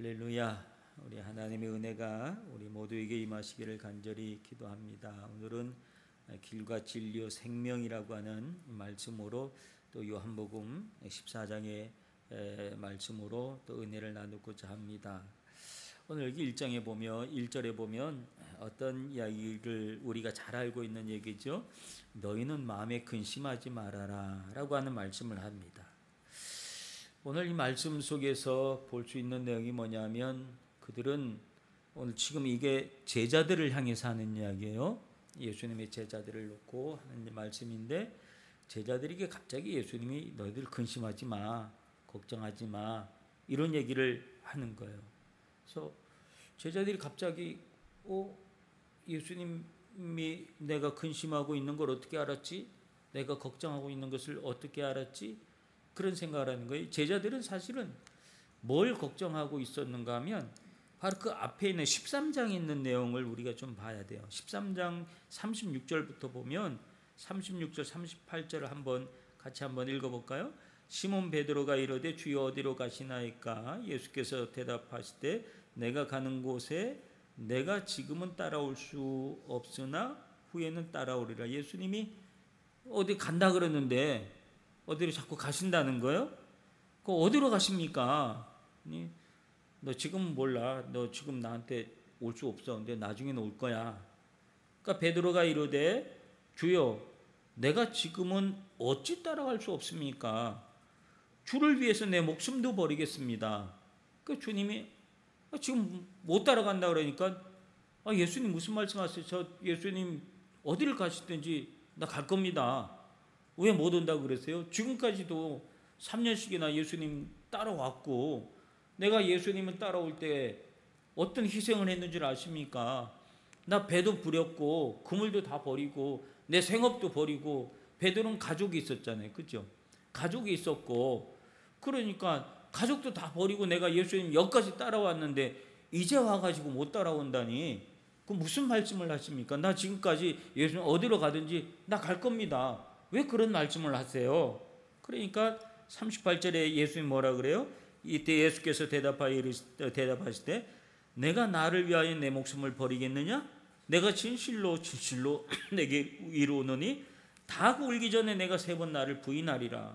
할렐루야. 우리 하나님의 은혜가 우리 모두에게 임하시기를 간절히 기도합니다. 오늘은 길과 진리요 생명이라고 하는 말씀으로 또 요한복음 14장의 말씀으로 또 은혜를 나누고자 합니다. 오늘 여기 1장에 보면 1절에 보면 어떤 이야기를 우리가 잘 알고 있는 얘기죠. 너희는 마음에 근심하지 말아라 라고 하는 말씀을 합니다. 오늘 이 말씀 속에서 볼 수 있는 내용이 뭐냐면 그들은 오늘 지금 이게 제자들을 향해서 하는 이야기예요. 예수님의 제자들을 놓고 하는 말씀인데 제자들에게 갑자기 예수님이 너희들 근심하지 마, 걱정하지 마 이런 얘기를 하는 거예요. 그래서 제자들이 갑자기 예수님이 내가 근심하고 있는 걸 어떻게 알았지? 내가 걱정하고 있는 것을 어떻게 알았지? 그런 생각을 하는 거예요. 제자들은 사실은 뭘 걱정하고 있었는가 하면 바로 그 앞에 있는 13장에 있는 내용을 우리가 좀 봐야 돼요. 13장 36절부터 보면 36절 38절을 같이 한번 읽어볼까요? 시몬 베드로가 이르되 주여 어디로 가시나이까? 예수께서 대답하시되 내가 가는 곳에 내가 지금은 따라올 수 없으나 후에는 따라오리라. 예수님이 어디 간다 그러는데 어디로 자꾸 가신다는 거예요? 그 어디로 가십니까? 너 지금 몰라. 너 지금 나한테 올 수 없어. 근데 나중에는 올 거야. 그러니까 베드로가 이르되 주여 내가 지금은 어찌 따라갈 수 없습니까? 주를 위해서 내 목숨도 버리겠습니다. 그 주님이 지금 못 따라간다 그러니까 예수님 무슨 말씀하세요? 저 예수님 어디를 가시든지 나 갈 겁니다. 왜 못 온다고 그랬어요? 지금까지도 3년씩이나 예수님 따라왔고 내가 예수님을 따라올 때 어떤 희생을 했는 줄 아십니까? 나 배도 부렸고 그물도 다 버리고 내 생업도 버리고 베드로는 가족이 있었잖아요. 그죠? 가족이 있었고 그러니까 가족도 다 버리고 내가 예수님 여기까지 따라왔는데 이제 와가지고 못 따라온다니 그 무슨 말씀을 하십니까? 나 지금까지 예수님 어디로 가든지 나 갈 겁니다. 왜 그런 말씀을 하세요? 그러니까 38절에 예수님 뭐라 그래요? 이때 예수께서 대답하시되 내가 나를 위하여 내 목숨을 버리겠느냐? 내가 진실로 내게 이루노니 다 울기 전에 내가 3번 나를 부인하리라.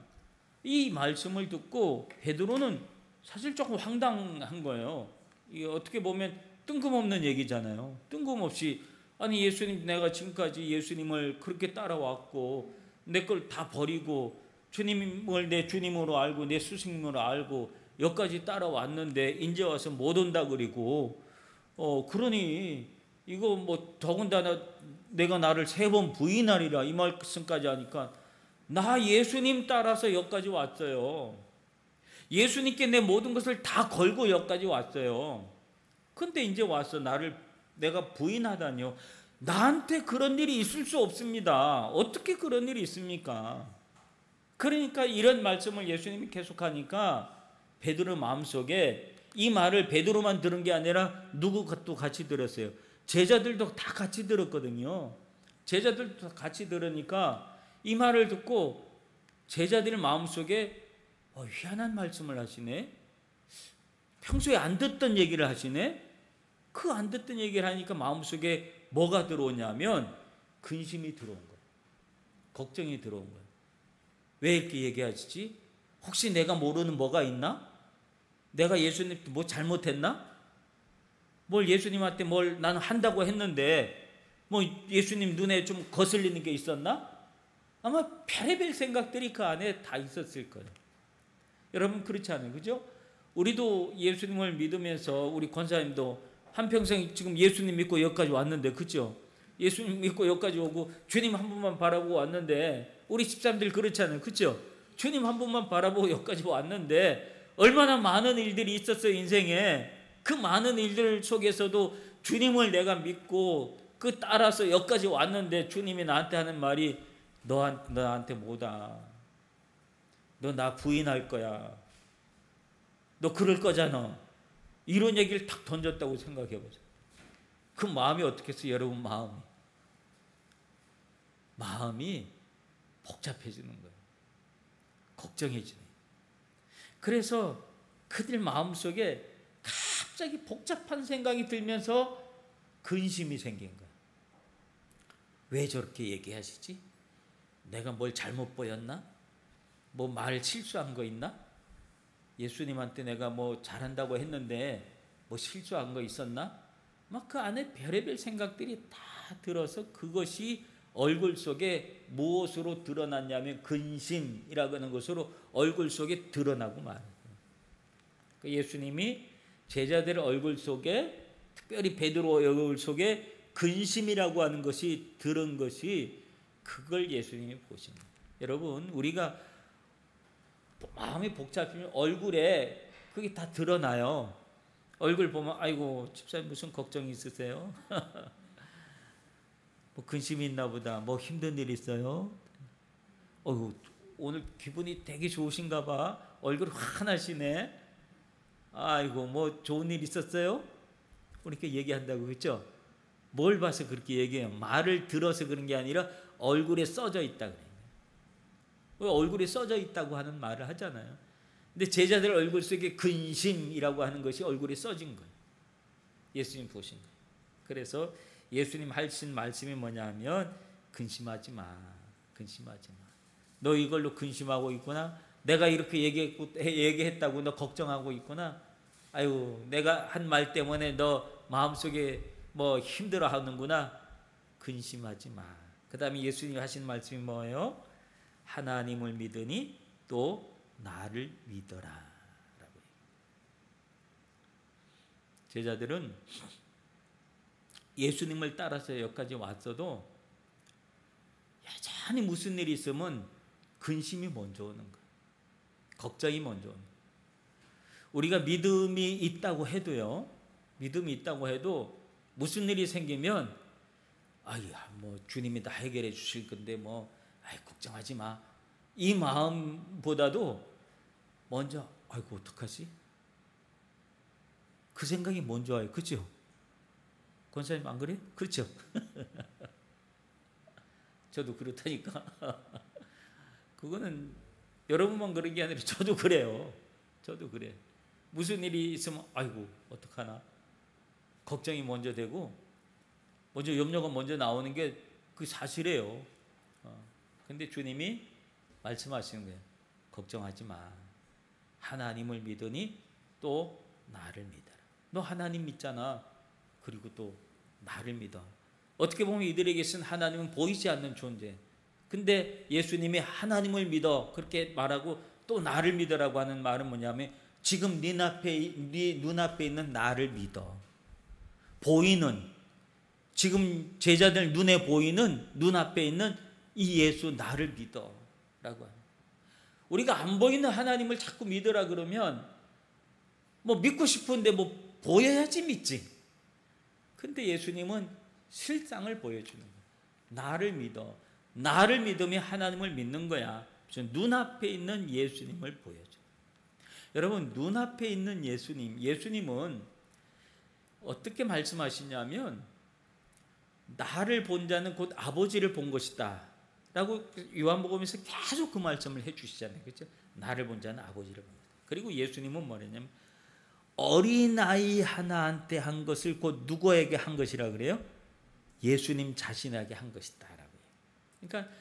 이 말씀을 듣고 베드로는 사실 조금 황당한 거예요. 이게 어떻게 보면 뜬금없는 얘기잖아요. 뜬금없이 아니 예수님 내가 지금까지 예수님을 그렇게 따라왔고 내 걸 다 버리고 주님을 내 주님으로 알고 내 스승님으로 알고 여기까지 따라왔는데 이제 와서 못 온다 그리고 그러니 이거 뭐 더군다나 내가 나를 3번 부인하리라 이 말씀까지 하니까 나 예수님 따라서 여기까지 왔어요. 예수님께 내 모든 것을 다 걸고 여기까지 왔어요. 근데 이제 와서 내가 부인하다니요. 나한테 그런 일이 있을 수 없습니다. 어떻게 그런 일이 있습니까? 그러니까 이런 말씀을 예수님이 계속하니까 베드로 마음속에 이 말을 베드로만 들은 게 아니라 누구도 같이 들었어요. 제자들도 다 같이 들었거든요. 제자들도 같이 들으니까 이 말을 듣고 제자들 마음속에 희한한 말씀을 하시네. 평소에 안 듣던 얘기를 하시네. 그 안 듣던 얘기를 하니까 마음속에 뭐가 들어오냐면 근심이 들어온 거예요. 걱정이 들어온 거예요. 왜 이렇게 얘기하시지? 혹시 내가 모르는 뭐가 있나? 내가 예수님한테 뭐 잘못했나? 뭘 예수님한테 뭘 나는 한다고 했는데 뭐 예수님 눈에 좀 거슬리는 게 있었나? 아마 별의별 생각들이 그 안에 다 있었을 거예요. 여러분 그렇지 않아요? 그죠? 우리도 예수님을 믿으면서 우리 권사님도 한평생 지금 예수님 믿고 여기까지 왔는데 그죠? 예수님 믿고 여기까지 오고 주님 한 분만 바라보고 왔는데 우리 집사람들 그렇잖아요. 그죠? 주님 한 분만 바라보고 여기까지 왔는데 얼마나 많은 일들이 있었어요. 인생에. 그 많은 일들 속에서도 주님을 내가 믿고 그 따라서 여기까지 왔는데 주님이 나한테 하는 말이 너한테 뭐다. 너 나 부인할 거야. 너 그럴 거잖아. 이런 얘기를 탁 던졌다고 생각해 보세요. 그 마음이 어떻겠어요, 여러분 마음이 복잡해지는 거예요. 걱정해지네. 그래서 그들 마음속에 갑자기 복잡한 생각이 들면서 근심이 생긴 거야. 왜 저렇게 얘기하시지? 내가 뭘 잘못 보였나? 뭐 말 실수한 거 있나? 예수님한테 내가 뭐 잘한다고 했는데 뭐 실수한 거 있었나? 막 그 안에 별의별 생각들이 다 들어서 그것이 얼굴 속에 무엇으로 드러났냐면 근심이라고 하는 것으로 얼굴 속에 드러나고 말아요. 예수님이 제자들의 얼굴 속에, 특별히 베드로 얼굴 속에 근심이라고 하는 것이 들은 것이, 그걸 예수님이 보신 거예요. 여러분, 우리가 마음이 복잡하면 얼굴에 그게 다 드러나요. 얼굴 보면 아이고 집사님 무슨 걱정이 있으세요? 뭐 근심이 있나 보다. 뭐 힘든 일 있어요? 오늘 기분이 되게 좋으신가 봐. 얼굴 환하시네. 아이고 뭐 좋은 일 있었어요? 그렇게 얘기한다고 그랬죠? 뭘 봐서 그렇게 얘기해요? 말을 들어서 그런 게 아니라 얼굴에 써져 있다 그래요. 얼굴에 써져 있다고 하는 말을 하잖아요. 근데 제자들 얼굴 속에 근심이라고 하는 것이 얼굴에 써진 거예요. 예수님 보신 거예요. 그래서 예수님 하신 말씀이 뭐냐면 근심하지 마. 근심하지 마. 너 이걸로 근심하고 있구나. 내가 이렇게 얘기했다고 너 걱정하고 있구나. 아유, 내가 한 말 때문에 너 마음속에 뭐 힘들어하는구나. 근심하지 마. 그 다음에 예수님이 하신 말씀이 뭐예요? 하나님을 믿으니 또 나를 믿어라 라고. 제자들은 예수님을 따라서 여기까지 왔어도 여전히 무슨 일이 있으면 근심이 먼저 오는 거예요. 걱정이 먼저 오는 거예요. 우리가 믿음이 있다고 해도요, 믿음이 있다고 해도 무슨 일이 생기면 뭐 주님이 다 해결해 주실 건데 뭐 걱정하지 마. 이 마음보다도 먼저 아이고 어떡하지? 그 생각이 먼저 와요. 그렇죠? 권사님 안 그래요? 그렇죠? 저도 그렇다니까. 그거는 여러분만 그런 게 아니라 저도 그래요. 저도 그래. 무슨 일이 있으면 아이고 어떡하나? 걱정이 먼저 되고 먼저 염려가 먼저 나오는 게 그 사실이에요. 근데 주님이 말씀하시는 거예요. 걱정하지 마. 하나님을 믿으니 또 나를 믿어라. 너 하나님 믿잖아. 그리고 또 나를 믿어. 어떻게 보면 이들에게서는 하나님은 보이지 않는 존재. 근데 예수님이 하나님을 믿어 그렇게 말하고 또 나를 믿으라고 하는 말은 뭐냐면 지금 네 눈앞에 있는 나를 믿어. 보이는, 지금 제자들 눈에 보이는 눈앞에 있는 이 예수 나를 믿어 라고 합니다. 우리가 안 보이는 하나님을 자꾸 믿으라 그러면 뭐 믿고 싶은데 뭐 보여야지 믿지. 근데 예수님은 실상을 보여주는 거예요. 나를 믿어. 나를 믿으면 하나님을 믿는 거야. 눈앞에 있는 예수님을 보여줘. 여러분, 눈앞에 있는 예수님은 어떻게 말씀하시냐면 나를 본 자는 곧 아버지를 본 것이다 라고 요한복음에서 계속 그 말씀을 해주시잖아요. 그렇죠? 나를 본 자는 아버지를 본 것이다. 그리고 예수님은 뭐랬냐면 어린아이 하나한테 한 것을 곧 누구에게 한 것이라 그래요? 예수님 자신에게 한 것이다 라고 해요. 그러니까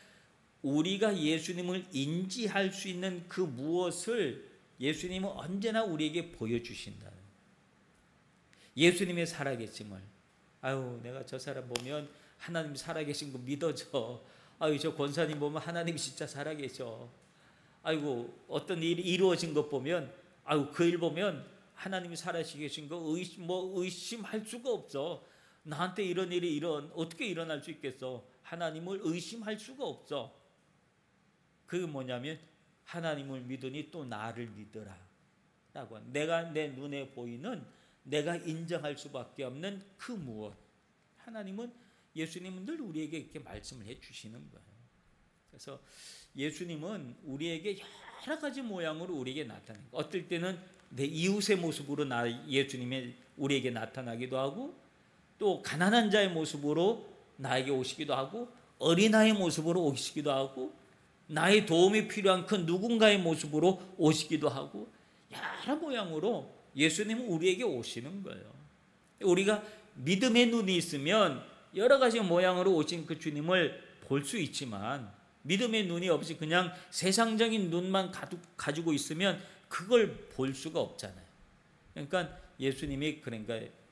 우리가 예수님을 인지할 수 있는 그 무엇을 예수님은 언제나 우리에게 보여주신다. 예수님의 살아계심을, 내가 저 사람 보면 하나님 살아계신 거 믿어져. 저 권사님 보면 하나님 진짜 살아계셔. 어떤 일이 이루어진 것 보면 그 일 보면 하나님이 살아계신 거 의심할 수가 없어. 나한테 이런 일이 어떻게 일어날 수 있겠어? 하나님을 의심할 수가 없어. 그게 뭐냐면 하나님을 믿으니 또 나를 믿어라 라고. 내가 내 눈에 보이는, 내가 인정할 수밖에 없는 그 무엇. 하나님은, 예수님은 늘 우리에게 이렇게 말씀을 해주시는 거예요. 그래서 예수님은 우리에게 여러 가지 모양으로 우리에게 나타나요. 어떨 때는 내 이웃의 모습으로 예수님이 우리에게 나타나기도 하고, 또 가난한 자의 모습으로 나에게 오시기도 하고, 어린아이의 모습으로 오시기도 하고, 나의 도움이 필요한 그 누군가의 모습으로 오시기도 하고, 여러 모양으로 예수님은 우리에게 오시는 거예요. 우리가 믿음의 눈이 있으면 여러 가지 모양으로 오신 그 주님을 볼 수 있지만, 믿음의 눈이 없이 그냥 세상적인 눈만 가지고 있으면 그걸 볼 수가 없잖아요. 그러니까 예수님이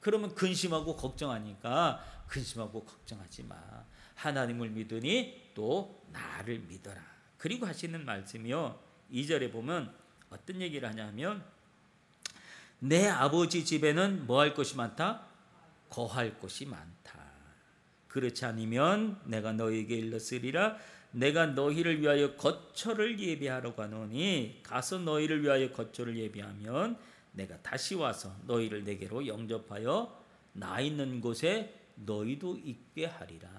그러면 근심하고 걱정하니까 근심하고 걱정하지 마. 하나님을 믿으니 또 나를 믿어라. 그리고 하시는 말씀이요, 2절에 보면 어떤 얘기를 하냐면, 내 아버지 집에는 뭐 할 것이 많다? 거할 것이 많다. 그렇지 않으면 내가 너희에게 일렀으리라. 내가 너희를 위하여 거처를 예비하러 가노니 가서 너희를 위하여 거처를 예비하면 내가 다시 와서 너희를 내게로 영접하여 나 있는 곳에 너희도 있게 하리라.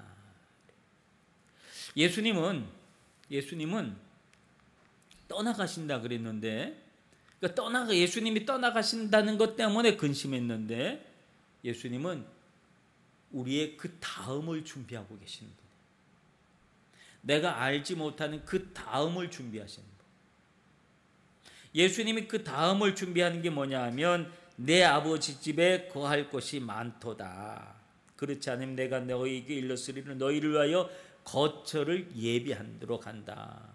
예수님은 떠나가신다 그랬는데, 그러니까 예수님이 떠나가신다는 것 때문에 근심했는데, 예수님은 우리의 그 다음을 준비하고 계시는 분. 내가 알지 못하는 그 다음을 준비하시는 분. 예수님이 그 다음을 준비하는 게 뭐냐 하면, 내 아버지 집에 거할 것이 많도다. 그렇지 않으면 내가 너희에게 일렀으리라. 너희를 위하여 거처를 예비하도록 한다.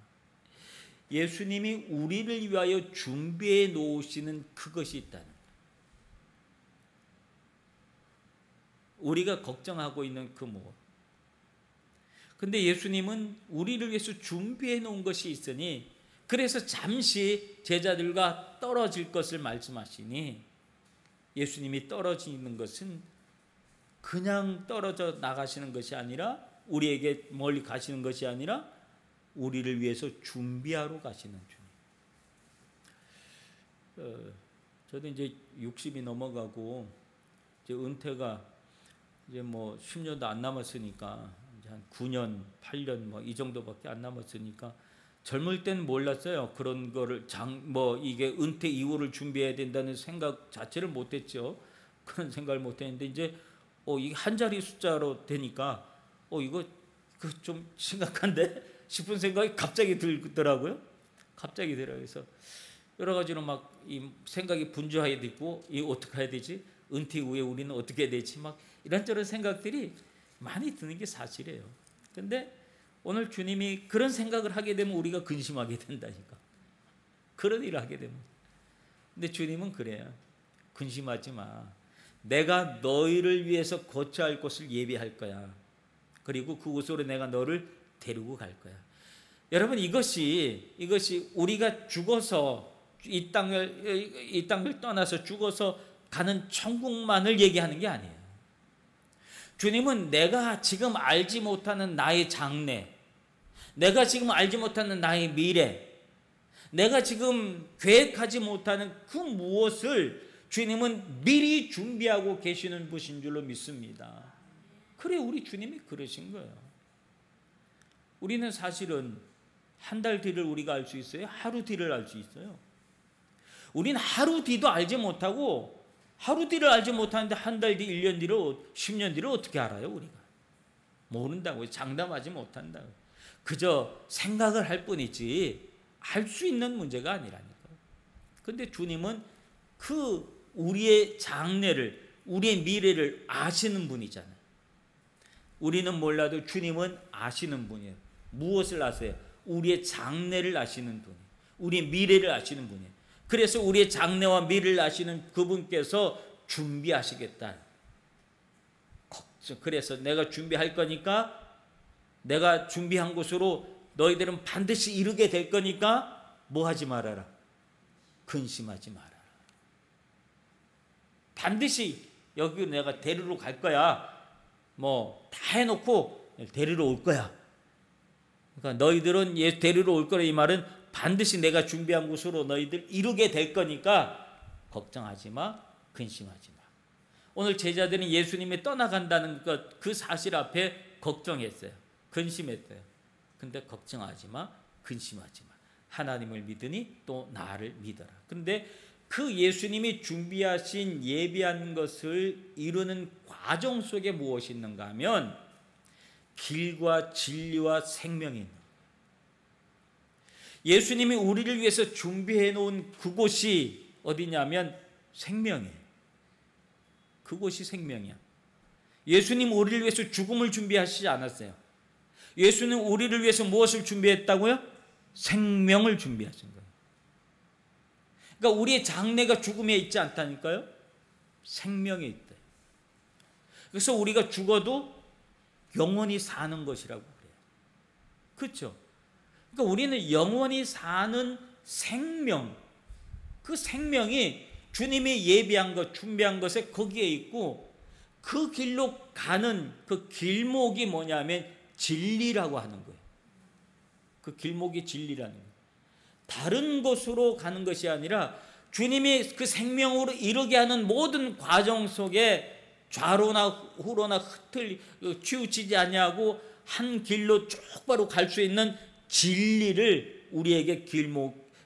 예수님이 우리를 위하여 준비해 놓으시는 그것이 있다는 거예요. 우리가 걱정하고 있는 그 무엇. 근데 예수님은 우리를 위해서 준비해 놓은 것이 있으니, 그래서 잠시 제자들과 떨어질 것을 말씀하시니, 예수님이 떨어지는 것은 그냥 떨어져 나가시는 것이 아니라, 우리에게 멀리 가시는 것이 아니라 우리를 위해서 준비하러 가시는 주님. 저도 이제 60이 넘어가고 이제 은퇴가 이제 뭐 10년도 안 남았으니까, 이제 한 9년, 8년 뭐 이 정도밖에 안 남았으니까, 젊을 때는 몰랐어요. 그런 거를 이게 은퇴 이후를 준비해야 된다는 생각 자체를 못했죠. 그런 생각을 못했는데, 이제 이게 한 자리 숫자로 되니까 이거 좀 심각한데 싶은 생각이 갑자기 들더라고요. 갑자기 들어요. 그래서 여러 가지로 막 이 생각이 분주하게 되고, 이 어떻게 해야 되지? 은퇴 후에 우리는 어떻게 해야 되지? 막 이런저런 생각들이 많이 드는 게 사실이에요. 근데 오늘 주님이 그런 생각을 하게 되면 우리가 근심하게 된다니까. 그런 일을 하게 되면. 근데 주님은 그래요. 근심하지 마. 내가 너희를 위해서 거처할 곳을 예비할 거야. 그리고 그곳으로 내가 너를 데리고 갈 거야. 여러분, 이것이 우리가 죽어서 이 땅을 떠나서 죽어서 가는 천국만을 얘기하는 게 아니에요. 주님은 내가 지금 알지 못하는 나의 장래, 내가 지금 알지 못하는 나의 미래, 내가 지금 계획하지 못하는 그 무엇을 주님은 미리 준비하고 계시는 분인 줄로 믿습니다. 그래, 우리 주님이 그러신 거예요. 우리는 사실은 한 달 뒤를 우리가 알 수 있어요? 하루 뒤를 알 수 있어요? 우리는 하루 뒤도 알지 못하고, 하루 뒤를 알지 못하는데 한 달 뒤, 1년 뒤를, 10년 뒤를 어떻게 알아요? 우리가 모른다고요. 장담하지 못한다고요. 그저 생각을 할 뿐이지 알 수 있는 문제가 아니라니까요. 근데 주님은 우리의 장래를, 우리의 미래를 아시는 분이잖아요. 우리는 몰라도 주님은 아시는 분이에요. 무엇을 아세요? 우리의 장래를 아시는 분이에요. 우리의 미래를 아시는 분이에요. 그래서 우리의 장래와 미래를 아시는 그분께서 준비하시겠다. 그래서 내가 준비할 거니까, 내가 준비한 곳으로 너희들은 반드시 이르게 될 거니까 뭐 하지 말아라? 근심하지 말아라. 반드시 여기 내가 데리러 갈 거야. 뭐 다 해놓고 데리러 올 거야. 그러니까 너희들은 데리러 올 거라, 이 말은 반드시 내가 준비한 곳으로 너희들 이루게 될 거니까 걱정하지 마, 근심하지 마. 오늘 제자들은 예수님이 떠나간다는 것, 그 사실 앞에 걱정했어요. 근심했어요. 근데 걱정하지 마, 근심하지 마. 하나님을 믿으니 또 나를 믿어라. 그런데 그 예수님이 준비하신 예비한 것을 이루는 과정 속에 무엇이 있는가 하면 길과 진리와 생명이 있는, 예수님이 우리를 위해서 준비해 놓은 그곳이 어디냐면 생명이에요. 그곳이 생명이야. 예수님 우리를 위해서 죽음을 준비하시지 않았어요. 예수는 우리를 위해서 무엇을 준비했다고요? 생명을 준비하신 거예요. 그러니까 우리의 장래가 죽음에 있지 않다니까요. 생명에 있다. 그래서 우리가 죽어도 영원히 사는 것이라고 그래요. 그렇죠? 그러니까 우리는 영원히 사는 생명, 그 생명이 주님이 예비한 것, 준비한 것에 거기에 있고, 그 길로 가는 그 길목이 뭐냐면 진리라고 하는 거예요. 그 길목이 진리라는 거예요. 다른 곳으로 가는 것이 아니라 주님이 그 생명으로 이르게 하는 모든 과정 속에 좌로나 후로나 치우치지 아니하고 한 길로 쭉 바로 갈 수 있는 진리를 우리에게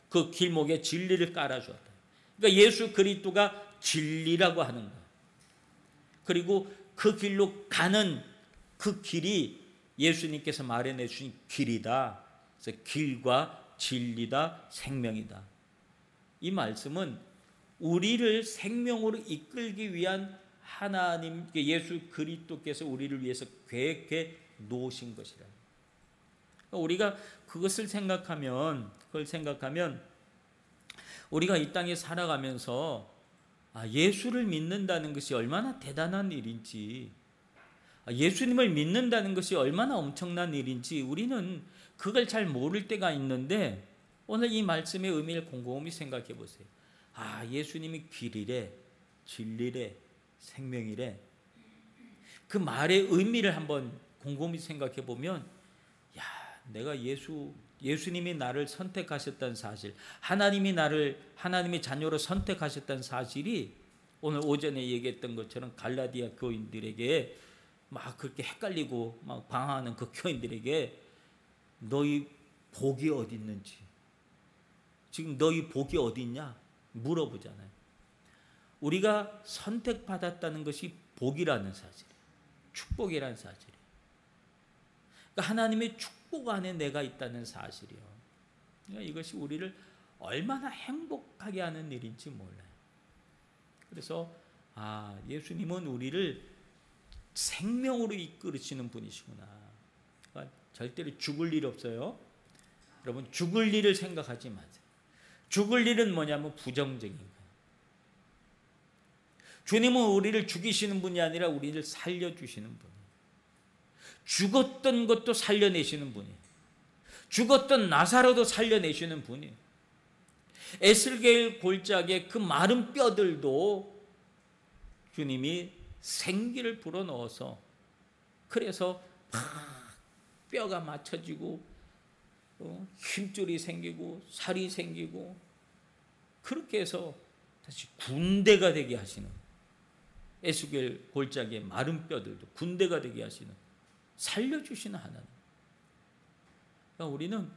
그 길목에 진리를 깔아주었다. 그러니까 예수 그리스도가 진리라고 하는 거예요. 그리고 그 길로 가는 그 길이 예수님께서 마련해 주신 길이다. 그래서 길과 진리다, 생명이다. 이 말씀은 우리를 생명으로 이끌기 위한 하나님, 예수 그리스도께서 우리를 위해서 계획해 놓으신 것이라. 우리가 그것을 생각하면 우리가 이 땅에 살아가면서 예수를 믿는다는 것이 얼마나 대단한 일인지, 예수님을 믿는다는 것이 얼마나 엄청난 일인지 우리는 그걸 잘 모를 때가 있는데, 오늘 이 말씀의 의미를 곰곰이 생각해 보세요. 예수님이 길이래, 진리래, 생명이래. 그 말의 의미를 한번 곰곰이 생각해 보면, 내가 예수님이 나를 선택하셨다는 사실, 하나님의 자녀로 선택하셨다는 사실이 오늘 오전에 얘기했던 것처럼 갈라디아 교인들에게 막 그렇게 헷갈리고 막 방황하는 그 교인들에게 너희 복이 어디 있는지, 지금 너희 복이 어디 있냐 물어보잖아요. 우리가 선택받았다는 것이 복이라는 사실이에요. 축복이라는 사실이에요. 그러니까 하나님의 축복 안에 내가 있다는 사실이요. 그러니까 이것이 우리를 얼마나 행복하게 하는 일인지 몰라요. 그래서 예수님은 우리를 생명으로 이끌으시는 분이시구나. 그러니까 절대로 죽을 일 없어요. 여러분, 죽을 일을 생각하지 마세요. 죽을 일은 뭐냐면 부정적인 거예요. 주님은 우리를 죽이시는 분이 아니라 우리를 살려주시는 분이에요. 죽었던 것도 살려내시는 분이에요. 죽었던 나사로도 살려내시는 분이에요. 에스겔 골짜기에 그 마른 뼈들도 주님이 생기를 불어넣어서, 그래서 막 뼈가 맞춰지고 힘줄이 생기고 살이 생기고, 그렇게 해서 다시 군대가 되게 하시는, 에스겔 골짜기의 마른 뼈들도 군대가 되게 하시는, 살려주시는 하나님. 그러니까 우리는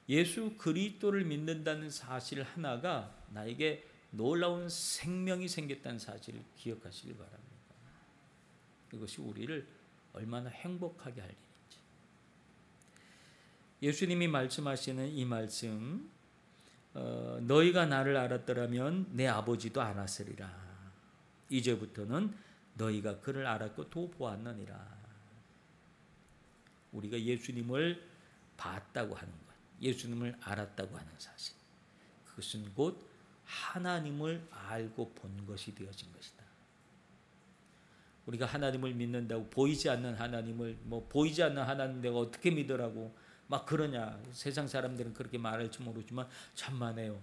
예수 그리스도를 믿는다는 사실 하나가 나에게 놀라운 생명이 생겼다는 사실을 기억하시길 바랍니다. 이것이 우리를 얼마나 행복하게 할 일인지. 예수님이 말씀하시는 이 말씀, 너희가 나를 알았더라면 내 아버지도 알았으리라. 이제부터는 너희가 그를 알았고 또 보았느니라. 우리가 예수님을 봤다고 하는 것, 예수님을 알았다고 하는 사실, 그것은 곧 하나님을 알고 본 것이 되어진 것이다. 우리가 하나님을 믿는다고 보이지 않는 하나님을, 보이지 않는 하나님 내가 어떻게 믿으라고 막 그러냐. 세상 사람들은 그렇게 말할지 모르지만 참만해요.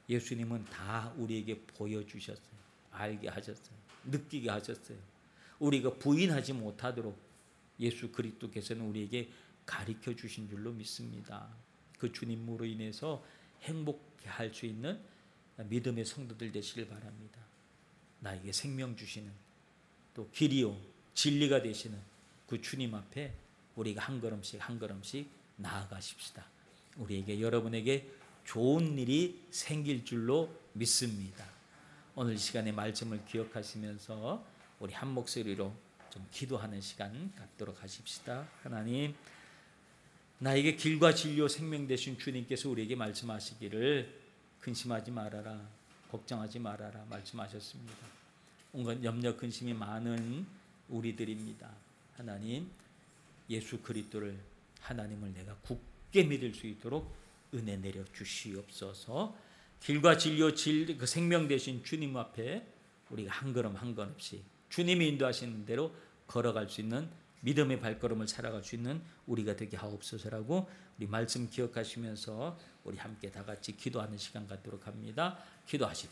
예수님은 다 우리에게 보여주셨어요. 알게 하셨어요. 느끼게 하셨어요. 우리가 부인하지 못하도록 예수 그리스도께서는 우리에게 가르쳐 주신 줄로 믿습니다. 그 주님으로 인해서 행복해 할 수 있는 믿음의 성도들 되시길 바랍니다. 나에게 생명 주시는, 또 길이요 진리가 되시는 그 주님 앞에 우리가 한 걸음씩 한 걸음씩 나아가십시다. 우리에게, 여러분에게 좋은 일이 생길 줄로 믿습니다. 오늘 시간의 말씀을 기억하시면서 우리 한 목소리로 좀 기도하는 시간 갖도록 하십시다. 하나님, 나에게 길과 진리요 생명 되신 주님께서 우리에게 말씀하시기를 근심하지 말아라, 걱정하지 말아라 말씀하셨습니다. 온갖 염려 근심이 많은 우리들입니다. 하나님, 예수 그리스도를, 하나님을 내가 굳게 믿을 수 있도록 은혜 내려 주시옵소서. 길과 진리요 그 생명 되신 주님 앞에 우리가 한 걸음 한 건 없이 주님이 인도하시는 대로 걸어갈 수 있는 믿음의 발걸음을 살아갈 수 있는 우리가 되게 하옵소서라고 우리 말씀 기억하시면서 우리 함께 다 같이 기도하는 시간 갖도록 합니다. 기도하십시오.